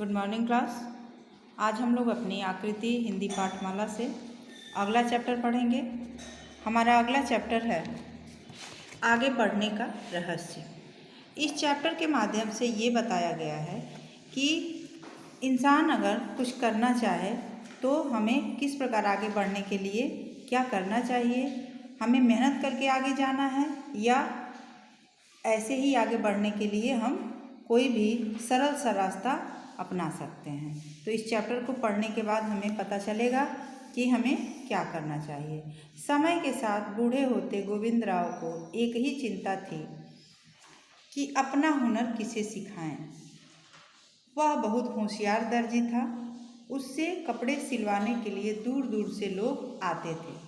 Good morning class. आज हम लोग अपनी आकृति हिंदी पाठमाला से अगला चैप्टर पढ़ेंगे। हमारा अगला चैप्टर है आगे बढ़ने का रहस्य। इस चैप्टर के माध्यम से ये बताया गया है कि इंसान अगर कुछ करना चाहे तो हमें किस प्रकार आगे बढ़ने के लिए क्या करना चाहिए, हमें मेहनत करके आगे जाना है या ऐसे ही आगे बढ़ने के लिए हम कोई भी सरल सा रास्ता अपना सकते हैं। तो इस चैप्टर को पढ़ने के बाद हमें पता चलेगा कि हमें क्या करना चाहिए। समय के साथ बूढ़े होते गोविंदराव को एक ही चिंता थी कि अपना हुनर किसे सिखाएं। वह बहुत होशियार दर्जी था। उससे कपड़े सिलवाने के लिए दूर दूर से लोग आते थे,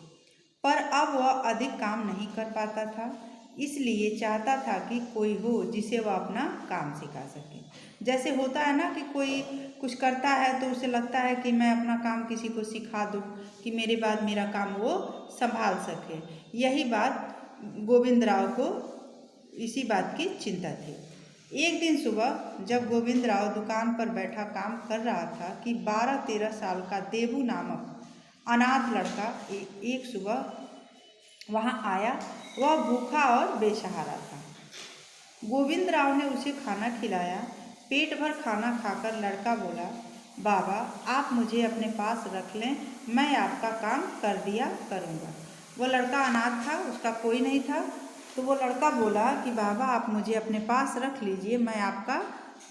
पर अब वह अधिक काम नहीं कर पाता था। इसलिए चाहता था कि कोई हो जिसे वह अपना काम सिखा सके। जैसे होता है ना कि कोई कुछ करता है तो उसे लगता है कि मैं अपना काम किसी को सिखा दूँ कि मेरे बाद मेरा काम वो संभाल सके। यही बात गोविंदराव को इसी बात की चिंता थी। एक दिन सुबह जब गोविंदराव दुकान पर बैठा काम कर रहा था कि 12-13 साल का देवू नामक अनाथ लड़का एक सुबह वहाँ आया। वह भूखा और बेसहारा था। गोविंदराव ने उसे खाना खिलाया। पेट भर खाना खाकर लड़का बोला, बाबा आप मुझे अपने पास रख लें, मैं आपका काम कर दिया करूँगा। वो लड़का अनाथ था, उसका कोई नहीं था, तो वो लड़का बोला कि बाबा आप मुझे अपने पास रख लीजिए, मैं आपका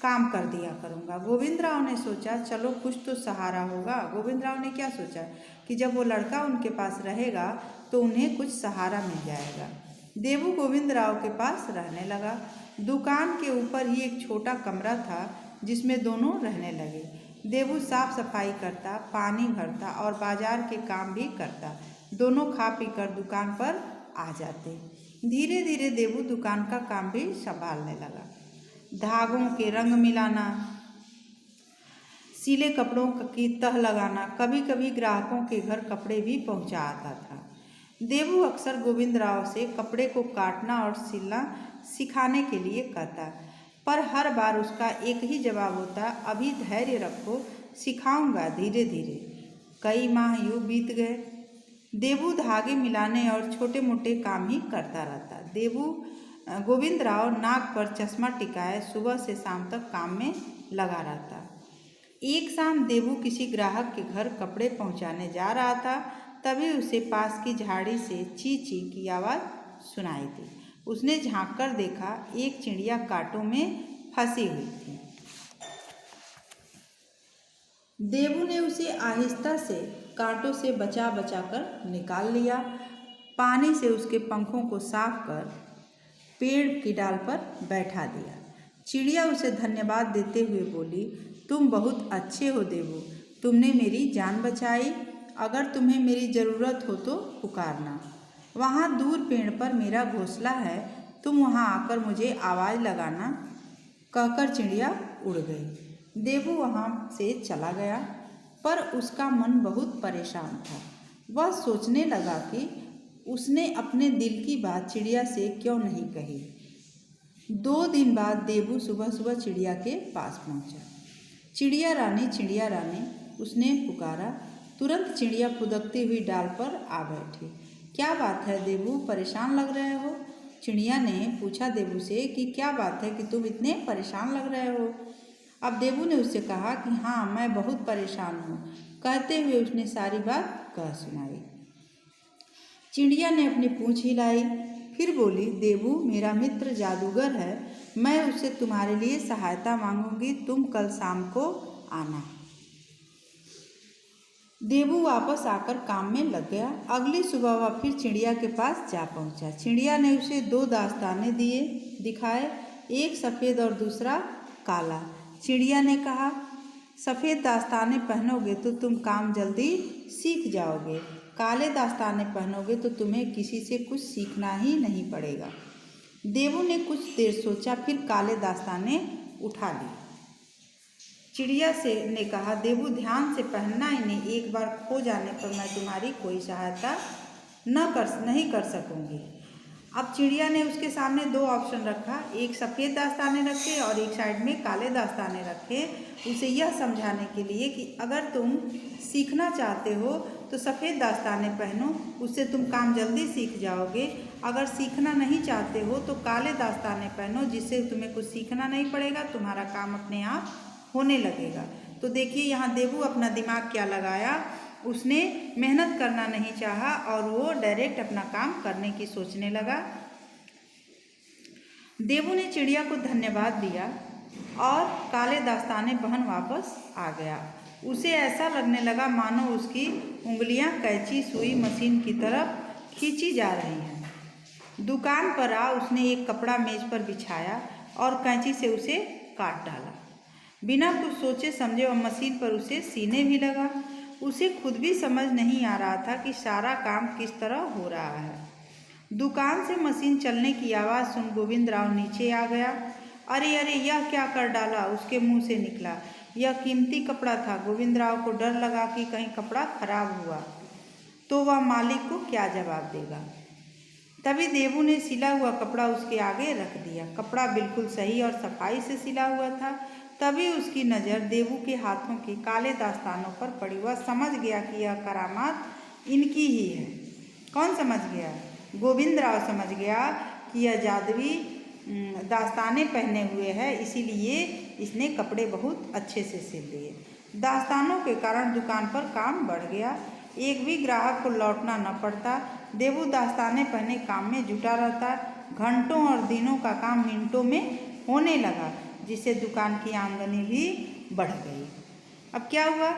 काम कर दिया करूँगा। गोविंदराव ने सोचा चलो कुछ तो सहारा होगा। गोविंदराव ने क्या सोचा कि जब वो लड़का उनके पास रहेगा तो उन्हें कुछ सहारा मिल जाएगा। देवू गोविंदराव के पास रहने लगा। दुकान के ऊपर ही एक छोटा कमरा था जिसमें दोनों रहने लगे। देवू साफ सफाई करता, पानी भरता और बाजार के काम भी करता। दोनों खा पी कर दुकान पर आ जाते। धीरे धीरे देवू दुकान का काम भी संभालने लगा। धागों के रंग मिलाना, सिले कपड़ों की तह लगाना, कभी कभी ग्राहकों के घर कपड़े भी पहुंचा आता था। देवू अक्सर गोविंदराव से कपड़े को काटना और सिलना सिखाने के लिए कहता, पर हर बार उसका एक ही जवाब होता, अभी धैर्य रखो, सिखाऊंगा धीरे धीरे। कई माह यूँ बीत गए। देवू धागे मिलाने और छोटे मोटे काम ही करता रहता। गोविंदराव नाक पर चश्मा टिकाए सुबह से शाम तक काम में लगा रहता। एक शाम देवू किसी ग्राहक के घर कपड़े पहुंचाने जा रहा था, तभी उसे पास की झाड़ी से ची ची की आवाज़ सुनाई दी। उसने झांक कर देखा, एक चिड़िया कांटों में फंसी हुई थी। देवू ने उसे आहिस्ता से कांटों से बचा बचा कर निकाल लिया। पानी से उसके पंखों को साफ कर पेड़ की डाल पर बैठा दिया। चिड़िया उसे धन्यवाद देते हुए बोली, तुम बहुत अच्छे हो देवू, तुमने मेरी जान बचाई। अगर तुम्हें मेरी ज़रूरत हो तो पुकारना। वहाँ दूर पेड़ पर मेरा घोंसला है, तुम वहाँ आकर मुझे आवाज़ लगाना। कहकर चिड़िया उड़ गई। देवू वहाँ से चला गया, पर उसका मन बहुत परेशान था। वह सोचने लगा कि उसने अपने दिल की बात चिड़िया से क्यों नहीं कही। 2 दिन बाद देवू सुबह सुबह चिड़िया के पास पहुँचा। चिड़िया रानी, उसने पुकारा। तुरंत चिड़िया फुदकती हुई डाल पर आ बैठी। क्या बात है देवू, परेशान लग रहे हो? चिड़िया ने पूछा देवू से कि क्या बात है कि तुम इतने परेशान लग रहे हो। अब देवू ने उससे कहा कि हाँ मैं बहुत परेशान हूँ। कहते हुए उसने सारी बात कह सुनाई। चिड़िया ने अपनी पूँछ हिलाई, फिर बोली, देवू मेरा मित्र जादूगर है, मैं उससे तुम्हारे लिए सहायता मांगूंगी, तुम कल शाम को आना। देवू वापस आकर काम में लग गया। अगली सुबह वह फिर चिड़िया के पास जा पहुंचा। चिड़िया ने उसे 2 दास्ताने दिखाए, एक सफ़ेद और दूसरा काला। चिड़िया ने कहा, सफ़ेद दास्ताने पहनोगे तो तुम काम जल्दी सीख जाओगे, काले दास्ताने पहनोगे तो तुम्हें किसी से कुछ सीखना ही नहीं पड़ेगा। देवू ने कुछ देर सोचा, फिर काले दास्ताने उठा लिए। चिड़िया ने कहा, देवू ध्यान से पहनना, इन्हें एक बार खो जाने पर मैं तुम्हारी कोई सहायता नहीं कर सकूंगी। अब चिड़िया ने उसके सामने दो ऑप्शन रखा, एक सफ़ेद दास्ताने रखे और एक साइड में काले दास्ताने रखे, उसे यह समझाने के लिए कि अगर तुम सीखना चाहते हो तो सफ़ेद दास्ताने पहनो, उससे तुम काम जल्दी सीख जाओगे। अगर सीखना नहीं चाहते हो तो काले दास्ताने पहनो, जिससे तुम्हें कुछ सीखना नहीं पड़ेगा, तुम्हारा काम अपने आप होने लगेगा। तो देखिए यहाँ देवू अपना दिमाग क्या लगाया, उसने मेहनत करना नहीं चाहा और वो डायरेक्ट अपना काम करने की सोचने लगा। देवू ने चिड़िया को धन्यवाद दिया और काले दास्ताने पहन वापस आ गया। उसे ऐसा लगने लगा मानो उसकी उंगलियां कैंची सुई मशीन की तरफ खींची जा रही हैं। दुकान पर आ उसने एक कपड़ा मेज पर बिछाया और कैंची से उसे काट डाला। बिना कुछ सोचे समझे वह मशीन पर उसे सीने भी लगा। उसे खुद भी समझ नहीं आ रहा था कि सारा काम किस तरह हो रहा है। दुकान से मशीन चलने की आवाज़ सुन गोविंद राव नीचे आ गया। अरे अरे, यह क्या कर डाला, उसके मुंह से निकला। यह कीमती कपड़ा था। गोविंद राव को डर लगा कि कहीं कपड़ा खराब हुआ तो वह मालिक को क्या जवाब देगा। तभी देवू ने सिला हुआ कपड़ा उसके आगे रख दिया। कपड़ा बिल्कुल सही और सफाई से सिला हुआ था। तभी उसकी नज़र देवू के हाथों के काले दास्तानों पर पड़ी। वह समझ गया कि यह करामात इनकी ही है। कौन समझ गया? गोविंद राव समझ गया कि यह जादुई दास्ताने पहने हुए है, इसीलिए इसने कपड़े बहुत अच्छे से सिल दिए। दास्तानों के कारण दुकान पर काम बढ़ गया। एक भी ग्राहक को लौटना न पड़ता। देवू दास्ताने पहने काम में जुटा रहता। घंटों और दिनों का काम मिनटों में होने लगा, जिससे दुकान की आमदनी भी बढ़ गई। अब क्या हुआ?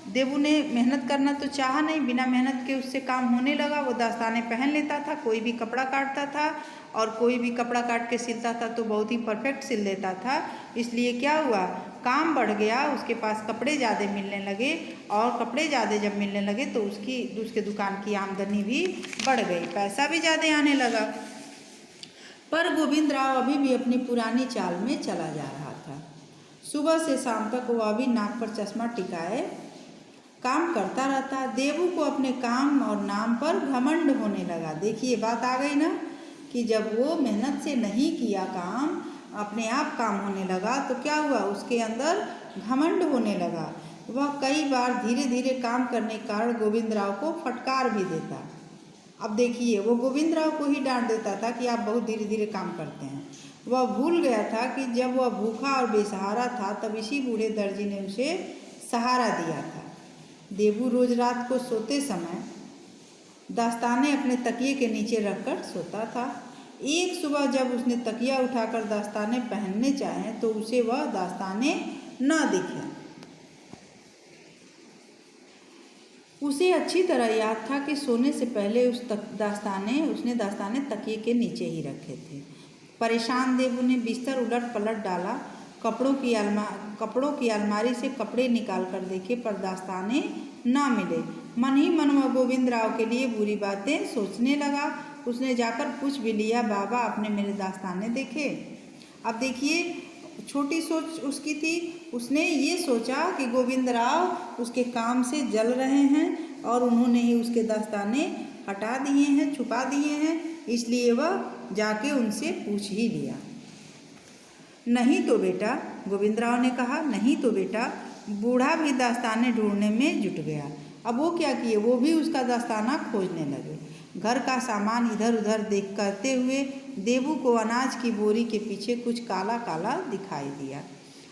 देवू ने मेहनत करना तो चाहा नहीं, बिना मेहनत के उससे काम होने लगा। वो दास्ताने पहन लेता था, कोई भी कपड़ा काटता था और कोई भी कपड़ा काट के सिलता था तो बहुत ही परफेक्ट सिल देता था। इसलिए क्या हुआ, काम बढ़ गया, उसके पास कपड़े ज़्यादा मिलने लगे और कपड़े ज़्यादा जब मिलने लगे तो उसके दुकान की आमदनी भी बढ़ गई, पैसा भी ज़्यादा आने लगा। पर गोविंद राव अभी भी अपनी पुरानी चाल में चला जा रहा था। सुबह से शाम तक वह अभी नाक पर चश्मा टिकाए काम करता रहता। देवू को अपने काम और नाम पर घमंड होने लगा। देखिए बात आ गई ना कि जब वो मेहनत से नहीं किया काम, अपने आप काम होने लगा तो क्या हुआ, उसके अंदर घमंड होने लगा। वह कई बार धीरे धीरे काम करने के कारण गोविंद राव को फटकार भी देता। अब देखिए वो गोविंद राव को ही डांट देता था कि आप बहुत धीरे धीरे काम करते हैं। वह भूल गया था कि जब वह भूखा और बेसहारा था तब इसी बूढ़े दर्जी ने उसे सहारा दिया था। देवू रोज रात को सोते समय दास्ताने अपने तकिए के नीचे रखकर सोता था। एक सुबह जब उसने तकिया उठाकर दास्ताने पहनने चाहे तो उसे वह दास्ताने न दिखे। उसे अच्छी तरह याद था कि सोने से पहले उसने दास्ताने तकिए के नीचे ही रखे थे। परेशान देवू ने बिस्तर उलट पलट डाला। कपड़ों की अलमारी से कपड़े निकाल कर देखे पर दास्ताने ना मिले। मन ही मन वह गोविंद राव के लिए बुरी बातें सोचने लगा। उसने जाकर पूछ भी लिया, बाबा आपने मेरे दास्ताने देखे? अब देखिए छोटी सोच उसकी थी। उसने ये सोचा कि गोविंद राव उसके काम से जल रहे हैं और उन्होंने ही उसके दास्ताने हटा दिए हैं, छुपा दिए हैं, इसलिए वह जाके उनसे पूछ ही लिया। नहीं तो बेटा, गोविंद राव ने कहा, नहीं तो बेटा, बूढ़ा भी दास्ताने ढूंढने में जुट गया। अब वो क्या किए, वो भी उसका दास्ताना खोजने लगे। घर का सामान इधर उधर देख करते हुए देवू को अनाज की बोरी के पीछे कुछ काला काला दिखाई दिया।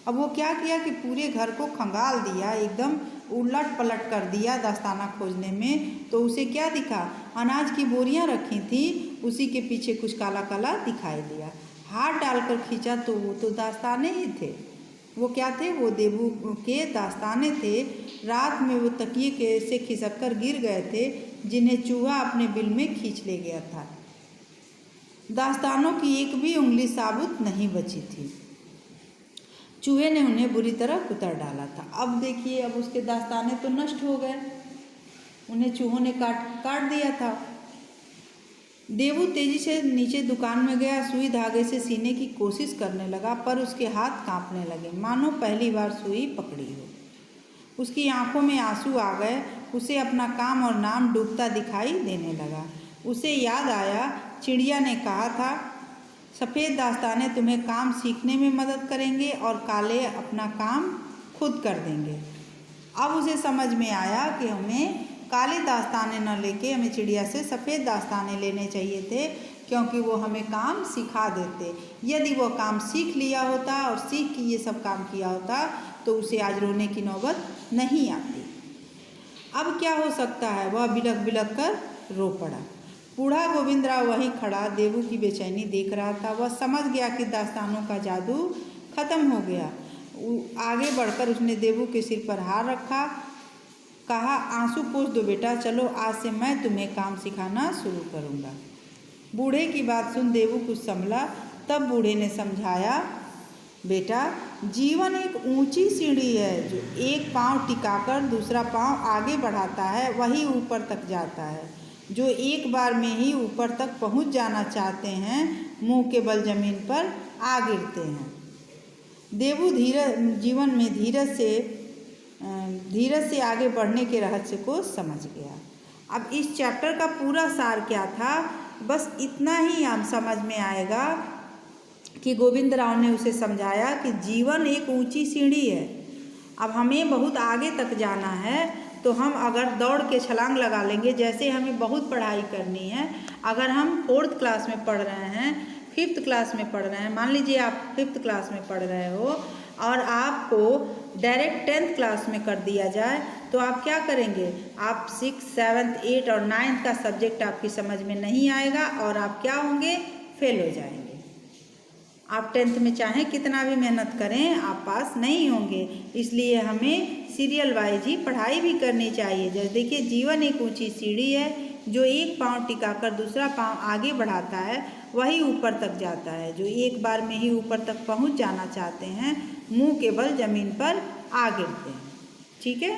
अब वो क्या किया कि पूरे घर को खंगाल दिया, एकदम उलट पलट कर दिया दास्ताना खोजने में। तो उसे क्या दिखा, अनाज की बोरियां रखी थी, उसी के पीछे कुछ काला काला दिखाई दिया। हाथ डालकर खींचा तो वो तो दास्ताने ही थे। वो क्या थे, वो देवू के दास्ताने थे। रात में वो तकिए से खिसक कर गिर गए थे, जिन्हें चूहा अपने बिल में खींच ले गया था। दास्तानों की एक भी उंगली साबुत नहीं बची थी। चूहे ने उन्हें बुरी तरह कुतर डाला था। अब देखिए, अब उसके दास्ताने तो नष्ट हो गए, उन्हें चूहों ने काट दिया था। देवू तेजी से नीचे दुकान में गया, सुई धागे से सीने की कोशिश करने लगा, पर उसके हाथ कांपने लगे, मानो पहली बार सुई पकड़ी हो। उसकी आंखों में आंसू आ गए। उसे अपना काम और नाम डूबता दिखाई देने लगा। उसे याद आया चिड़िया ने कहा था, सफ़ेद दास्ताने तुम्हें काम सीखने में मदद करेंगे और काले अपना काम खुद कर देंगे। अब उसे समझ में आया कि हमें काले दास्ताने न लेके हमें चिड़िया से सफ़ेद दास्ताने लेने चाहिए थे, क्योंकि वो हमें काम सिखा देते। यदि वो काम सीख लिया होता और सीख के ये सब काम किया होता तो उसे आज रोने की नौबत नहीं आती। अब क्या हो सकता है, वह बिलख बिलख कर रो पड़ा। बूढ़ा गोविंदराव वहीं खड़ा देवू की बेचैनी देख रहा था। वह समझ गया कि दास्तानों का जादू खत्म हो गया। आगे बढ़कर उसने देवू के सिर पर हाथ रखा, कहा, आंसू पोंछ दो बेटा, चलो आज से मैं तुम्हें काम सिखाना शुरू करूँगा। बूढ़े की बात सुन देवू कुछ संभला। तब बूढ़े ने समझाया, बेटा जीवन एक ऊंची सीढ़ी है, जो एक पांव टिकाकर दूसरा पांव आगे बढ़ाता है वही ऊपर तक जाता है। जो एक बार में ही ऊपर तक पहुंच जाना चाहते हैं मुंह के बल जमीन पर आ गिरते हैं। देवू जीवन में धीरज से आगे बढ़ने के रहस्य को समझ गया। अब इस चैप्टर का पूरा सार क्या था, बस इतना ही हम समझ में आएगा कि गोविंदराव ने उसे समझाया कि जीवन एक ऊंची सीढ़ी है। अब हमें बहुत आगे तक जाना है तो हम अगर दौड़ के छलांग लगा लेंगे, जैसे हमें बहुत पढ़ाई करनी है, अगर हम 4th क्लास में पढ़ रहे हैं, 5th क्लास में पढ़ रहे हैं, मान लीजिए आप 5th क्लास में पढ़ रहे हो और आपको डायरेक्ट 10th क्लास में कर दिया जाए तो आप क्या करेंगे, आप 6, 7, 8 और 9th का सब्जेक्ट आपकी समझ में नहीं आएगा और आप क्या होंगे, फेल हो जाएंगे। आप 10th में चाहें कितना भी मेहनत करें आप पास नहीं होंगे। इसलिए हमें सीरियल वाइज ही पढ़ाई भी करनी चाहिए। जैसे देखिए, जीवन एक ऊंची सीढ़ी है, जो एक पांव टिकाकर दूसरा पांव आगे बढ़ाता है वही ऊपर तक जाता है। जो एक बार में ही ऊपर तक पहुंच जाना चाहते हैं मुंह के बल जमीन पर आ गिरते हैं। ठीक है,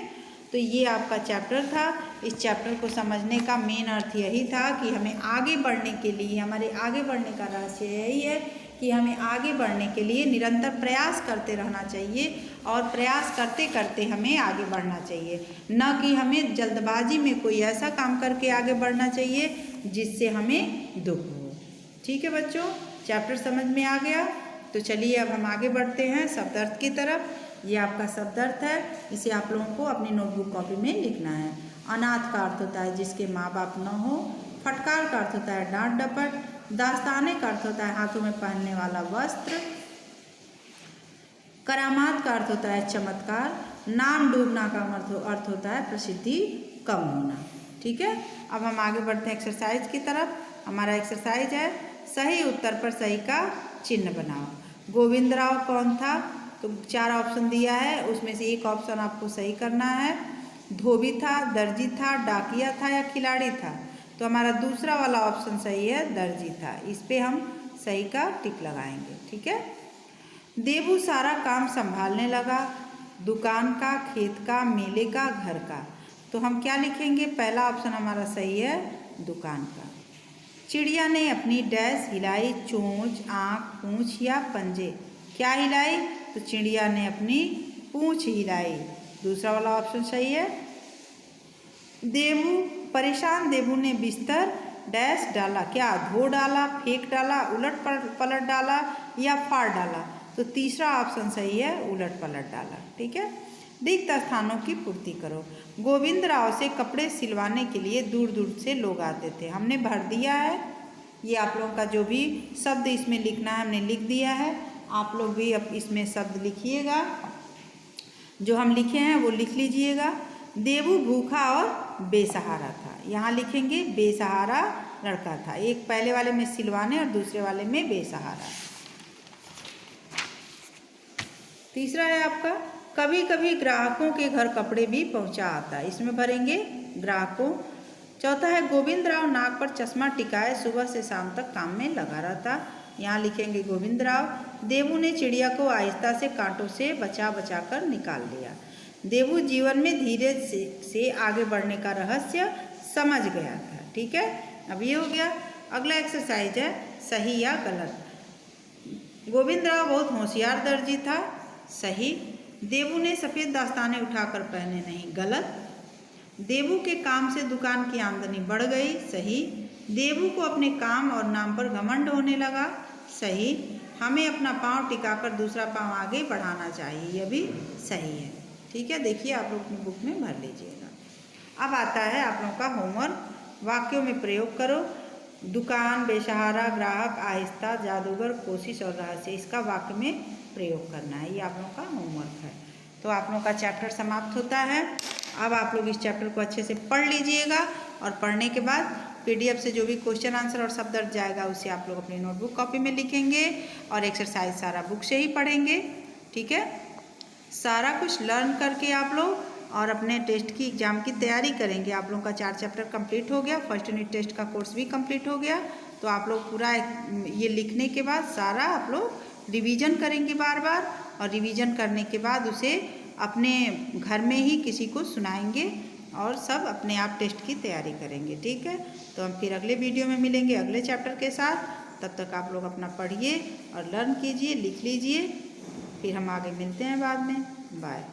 तो ये आपका चैप्टर था। इस चैप्टर को समझने का मेन अर्थ यही था कि हमें आगे बढ़ने के लिए, हमारे आगे बढ़ने का रहस्य यही है कि हमें आगे बढ़ने के लिए निरंतर प्रयास करते रहना चाहिए और प्रयास करते करते हमें आगे बढ़ना चाहिए, न कि हमें जल्दबाजी में कोई ऐसा काम करके आगे बढ़ना चाहिए जिससे हमें दुख हो। ठीक है बच्चों, चैप्टर समझ में आ गया? तो चलिए अब हम आगे बढ़ते हैं शब्दार्थ की तरफ। ये आपका शब्दार्थ है, इसे आप लोगों को अपनी नोटबुक कॉपी में लिखना है। अनाथ का अर्थ होता है जिसके माँ बाप न हो। फटकार का अर्थ होता है डांट डपट। दास्ताने का अर्थ होता है हाथों में पहनने वाला वस्त्र। करामात का अर्थ होता है चमत्कार। नाम डूबना का अर्थ होता है प्रसिद्धि कम होना। ठीक है, अब हम आगे बढ़ते हैं एक्सरसाइज की तरफ। हमारा एक्सरसाइज है, सही उत्तर पर सही का चिन्ह बनाओ। गोविंदराव कौन था? तो 4 ऑप्शन दिया है, उसमें से एक ऑप्शन आपको सही करना है। धोबी था, दर्जी था, डाकिया था या खिलाड़ी था? तो हमारा दूसरा वाला ऑप्शन सही है, दर्जी था। इस पे हम सही का टिक लगाएंगे। ठीक है, देवू सारा काम संभालने लगा, दुकान का, खेत का, मेले का, घर का। तो हम क्या लिखेंगे? पहला ऑप्शन हमारा सही है, दुकान का। चिड़िया ने अपनी डैश हिलाई, चोंच, आँख, पूँछ या पंजे? क्या हिलाई? तो चिड़िया ने अपनी पूँछ हिलाई। दूसरा वाला ऑप्शन सही है। परेशान देवू ने बिस्तर डैश डाला? क्या धो डाला, फेंक डाला, उलट पलट डाला या फाड़ डाला? तो तीसरा ऑप्शन सही है, उलट पलट डाला। ठीक है, रिक्त स्थानों की पूर्ति करो। गोविंदराव से कपड़े सिलवाने के लिए दूर दूर से लोग आते थे। हमने भर दिया है, ये आप लोगों का जो भी शब्द इसमें लिखना है हमने लिख दिया है। आप लोग भी अब इसमें शब्द लिखिएगा, जो हम लिखे हैं वो लिख लीजिएगा। देवू भूखा और बेसहारा था। यहाँ लिखेंगे बेसहारा लड़का था। एक पहले वाले में सिलवाने और दूसरे वाले में बेसहारा। तीसरा है आपका, कभी कभी ग्राहकों के घर कपड़े भी पहुँचा आता है। इसमें भरेंगे ग्राहकों। चौथा है, गोविंदराव नाक पर चश्मा टिकाए सुबह से शाम तक काम में लगा रहता। यहाँ लिखेंगे गोविंदराव। देवू ने चिड़िया को आहिस्ता से कांटों से बचा बचा कर निकाल लिया। देवू जीवन में धीरे से आगे बढ़ने का रहस्य समझ गया था। ठीक है, अब ये हो गया। अगला एक्सरसाइज है, सही या गलत। गोविंदराव बहुत होशियार दर्जी था। सही। देवू ने सफ़ेद दास्ताने उठाकर पहने नहीं। गलत। देवू के काम से दुकान की आमदनी बढ़ गई। सही। देवू को अपने काम और नाम पर घमंड होने लगा। सही। हमें अपना पाँव टिकाकर दूसरा पाँव आगे बढ़ाना चाहिए, यह भी सही है। ठीक है, देखिए आप लोग अपनी बुक में भर लीजिएगा। अब आता है आप लोगों का होमवर्क। वाक्यों में प्रयोग करो। दुकान, बेसहारा, ग्राहक, आहिस्ता, जादूगर, कोशिश और रहस्य, इसका वाक्य में प्रयोग करना है। ये आप लोगों का होमवर्क है। तो आप लोगों का चैप्टर समाप्त होता है। अब आप लोग इस चैप्टर को अच्छे से पढ़ लीजिएगा और पढ़ने के बाद PDF से जो भी क्वेश्चन आंसर और शब्द अर्थ जाएगा उसे आप लोग अपनी नोटबुक कॉपी में लिखेंगे और एक्सरसाइज सारा बुक से ही पढ़ेंगे। ठीक है, सारा कुछ लर्न करके आप लोग और अपने टेस्ट की एग्ज़ाम की तैयारी करेंगे। आप लोगों का 4 चैप्टर कंप्लीट हो गया, फर्स्ट यूनिट टेस्ट का कोर्स भी कंप्लीट हो गया। तो आप लोग पूरा ये लिखने के बाद सारा आप लोग रिवीजन करेंगे बार बार, और रिवीजन करने के बाद उसे अपने घर में ही किसी को सुनाएंगे और सब अपने आप टेस्ट की तैयारी करेंगे। ठीक है, तो हम फिर अगले वीडियो में मिलेंगे अगले चैप्टर के साथ। तब तक आप लोग अपना पढ़िए और लर्न कीजिए, लिख लीजिए। फिर हम आगे मिलते हैं बाद में। बाय।